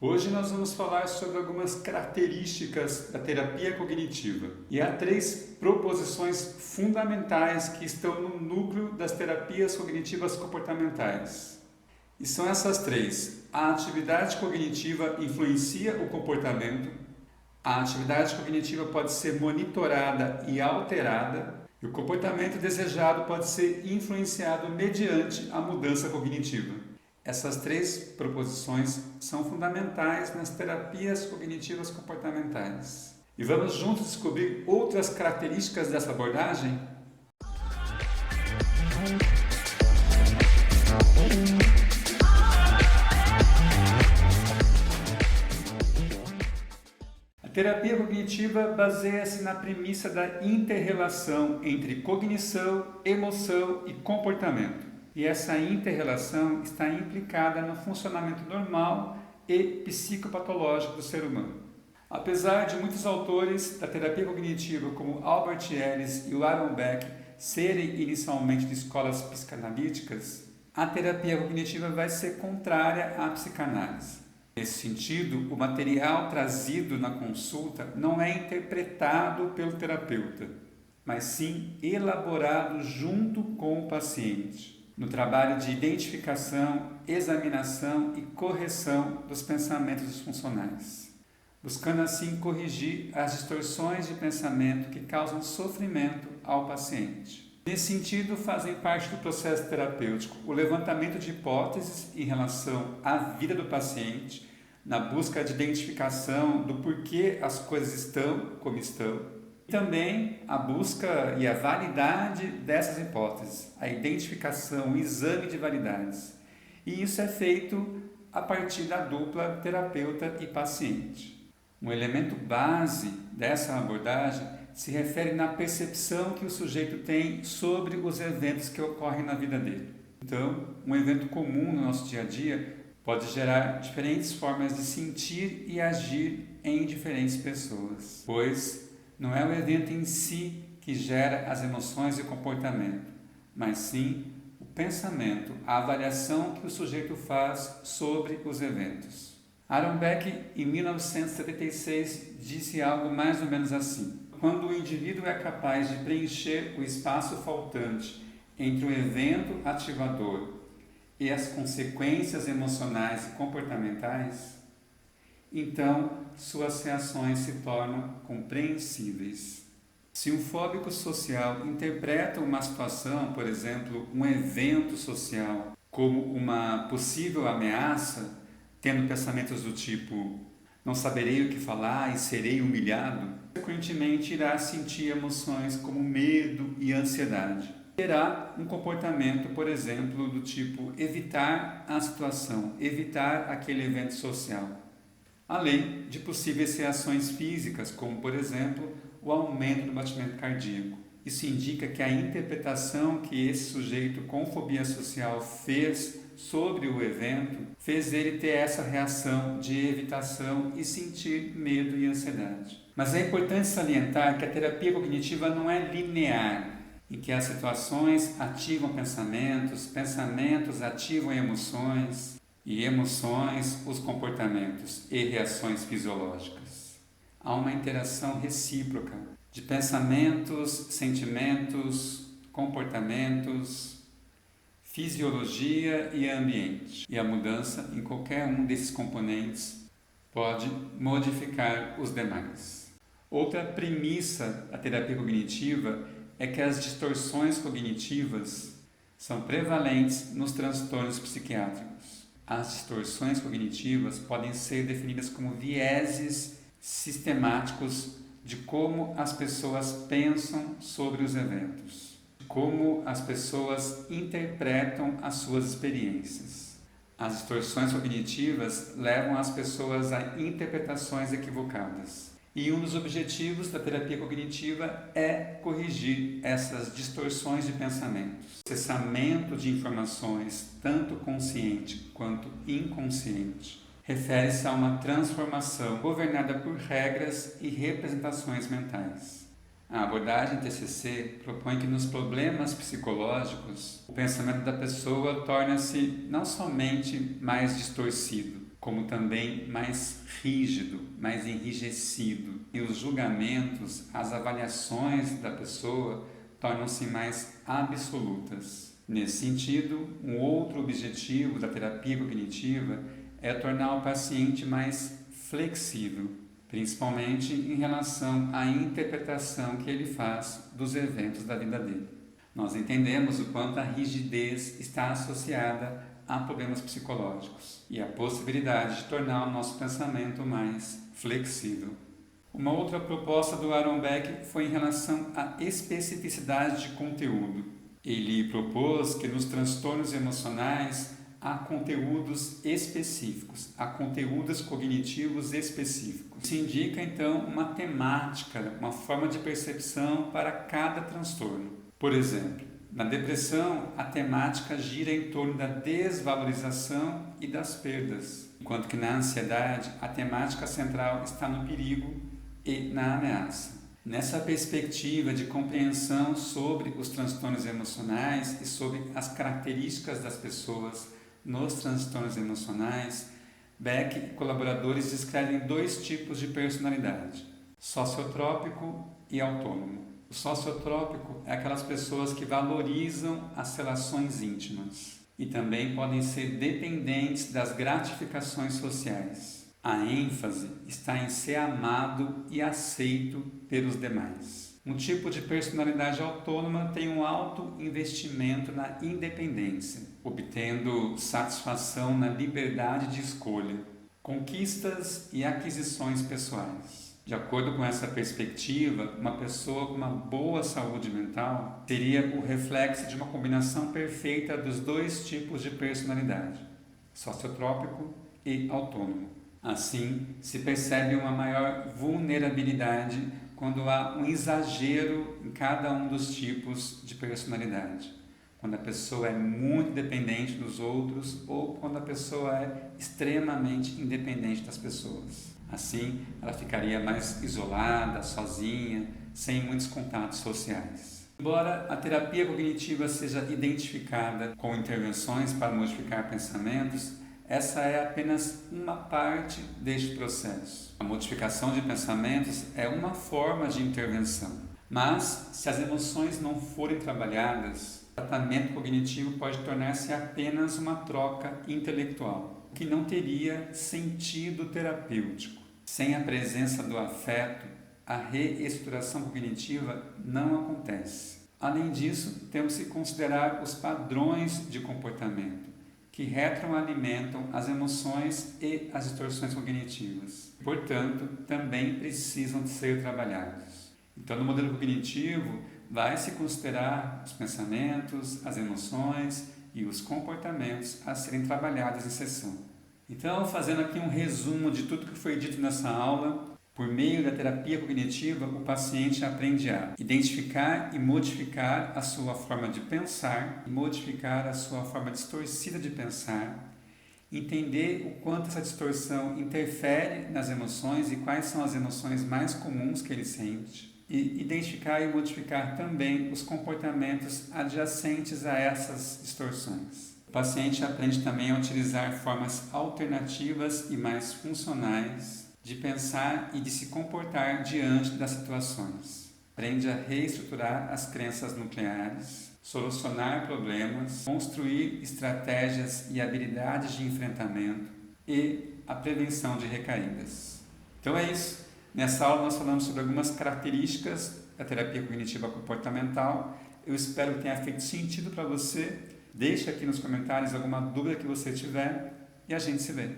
Hoje nós vamos falar sobre algumas características da terapia cognitiva e há três proposições fundamentais que estão no núcleo das terapias cognitivas comportamentais. E são essas três: a atividade cognitiva influencia o comportamento, a atividade cognitiva pode ser monitorada e alterada, e o comportamento desejado pode ser influenciado mediante a mudança cognitiva. Essas três proposições são fundamentais nas terapias cognitivas comportamentais. E vamos juntos descobrir outras características dessa abordagem? A terapia cognitiva baseia-se na premissa da inter-relação entre cognição, emoção e comportamento. E essa inter-relação está implicada no funcionamento normal e psicopatológico do ser humano. Apesar de muitos autores da terapia cognitiva, como Albert Ellis e o Aaron Beck, serem inicialmente de escolas psicanalíticas, a terapia cognitiva vai ser contrária à psicanálise. Nesse sentido, o material trazido na consulta não é interpretado pelo terapeuta, mas sim elaborado junto com o paciente, no trabalho de identificação, examinação e correção dos pensamentos disfuncionais, buscando assim corrigir as distorções de pensamento que causam sofrimento ao paciente. Nesse sentido, fazem parte do processo terapêutico o levantamento de hipóteses em relação à vida do paciente, na busca de identificação do porquê as coisas estão como estão, também a busca e a validade dessas hipóteses, a identificação, o exame de validades. E isso é feito a partir da dupla terapeuta e paciente. Um elemento base dessa abordagem se refere na percepção que o sujeito tem sobre os eventos que ocorrem na vida dele. Então, um evento comum no nosso dia a dia pode gerar diferentes formas de sentir e agir em diferentes pessoas, pois não é o evento em si que gera as emoções e o comportamento, mas sim o pensamento, a avaliação que o sujeito faz sobre os eventos. Aaron Beck, em 1976, disse algo mais ou menos assim: quando o indivíduo é capaz de preencher o espaço faltante entre o evento ativador e as consequências emocionais e comportamentais, então suas reações se tornam compreensíveis. Se um fóbico social interpreta uma situação, por exemplo, um evento social, como uma possível ameaça, tendo pensamentos do tipo não saberei o que falar e serei humilhado, consequentemente irá sentir emoções como medo e ansiedade. Terá um comportamento, por exemplo, do tipo evitar a situação, evitar aquele evento social, além de possíveis reações físicas, como, por exemplo, o aumento do batimento cardíaco. Isso indica que a interpretação que esse sujeito com fobia social fez sobre o evento fez ele ter essa reação de evitação e sentir medo e ansiedade. Mas é importante salientar que a terapia cognitiva não é linear, em que as situações ativam pensamentos, pensamentos ativam emoções, e emoções, os comportamentos e reações fisiológicas. Há uma interação recíproca de pensamentos, sentimentos, comportamentos, fisiologia e ambiente. E a mudança em qualquer um desses componentes pode modificar os demais. Outra premissa da terapia cognitiva é que as distorções cognitivas são prevalentes nos transtornos psiquiátricos. As distorções cognitivas podem ser definidas como vieses sistemáticos de como as pessoas pensam sobre os eventos, de como as pessoas interpretam as suas experiências. As distorções cognitivas levam as pessoas a interpretações equivocadas. E um dos objetivos da terapia cognitiva é corrigir essas distorções de pensamentos. O processamento de informações, tanto consciente quanto inconsciente, refere-se a uma transformação governada por regras e representações mentais. A abordagem TCC propõe que nos problemas psicológicos, o pensamento da pessoa torna-se não somente mais distorcido, como também mais rígido, mais enrijecido. E os julgamentos, as avaliações da pessoa tornam-se mais absolutas. Nesse sentido, um outro objetivo da terapia cognitiva é tornar o paciente mais flexível, principalmente em relação à interpretação que ele faz dos eventos da vida dele. Nós entendemos o quanto a rigidez está associada a problemas psicológicos e a possibilidade de tornar o nosso pensamento mais flexível. Uma outra proposta do Aaron Beck foi em relação à especificidade de conteúdo. Ele propôs que nos transtornos emocionais há conteúdos específicos, há conteúdos cognitivos específicos. Isso indica, então, uma temática, uma forma de percepção para cada transtorno. Por exemplo, na depressão, a temática gira em torno da desvalorização e das perdas, enquanto que na ansiedade, a temática central está no perigo e na ameaça. Nessa perspectiva de compreensão sobre os transtornos emocionais e sobre as características das pessoas nos transtornos emocionais, Beck e colaboradores descrevem 2 tipos de personalidade: sociotrópico e autônomo. O sociotrópico é aquelas pessoas que valorizam as relações íntimas e também podem ser dependentes das gratificações sociais. A ênfase está em ser amado e aceito pelos demais. Um tipo de personalidade autônoma tem um alto investimento na independência, obtendo satisfação na liberdade de escolha, conquistas e aquisições pessoais. De acordo com essa perspectiva, uma pessoa com uma boa saúde mental seria o reflexo de uma combinação perfeita dos 2 tipos de personalidade, sociotrópico e autônomo. Assim, se percebe uma maior vulnerabilidade quando há um exagero em cada um dos tipos de personalidade. Quando a pessoa é muito dependente dos outros ou quando a pessoa é extremamente independente das pessoas. Assim, ela ficaria mais isolada, sozinha, sem muitos contatos sociais. Embora a terapia cognitiva seja identificada com intervenções para modificar pensamentos, essa é apenas uma parte deste processo. A modificação de pensamentos é uma forma de intervenção. Mas, se as emoções não forem trabalhadas, o tratamento cognitivo pode tornar-se apenas uma troca intelectual, que não teria sentido terapêutico. Sem a presença do afeto, a reestruturação cognitiva não acontece. Além disso, temos que considerar os padrões de comportamento, que retroalimentam as emoções e as distorções cognitivas. Portanto, também precisam de ser trabalhados. Então, no modelo cognitivo, vai-se considerar os pensamentos, as emoções e os comportamentos a serem trabalhados em sessão. Então, fazendo aqui um resumo de tudo que foi dito nessa aula, por meio da terapia cognitiva, o paciente aprende a identificar e modificar a sua forma de pensar, modificar a sua forma distorcida de pensar, entender o quanto essa distorção interfere nas emoções e quais são as emoções mais comuns que ele sente, e identificar e modificar também os comportamentos adjacentes a essas distorções. O paciente aprende também a utilizar formas alternativas e mais funcionais de pensar e de se comportar diante das situações. Aprende a reestruturar as crenças nucleares, solucionar problemas, construir estratégias e habilidades de enfrentamento e a prevenção de recaídas. Então é isso. Nessa aula nós falamos sobre algumas características da terapia cognitiva comportamental. Eu espero que tenha feito sentido para você. Deixe aqui nos comentários alguma dúvida que você tiver e a gente se vê.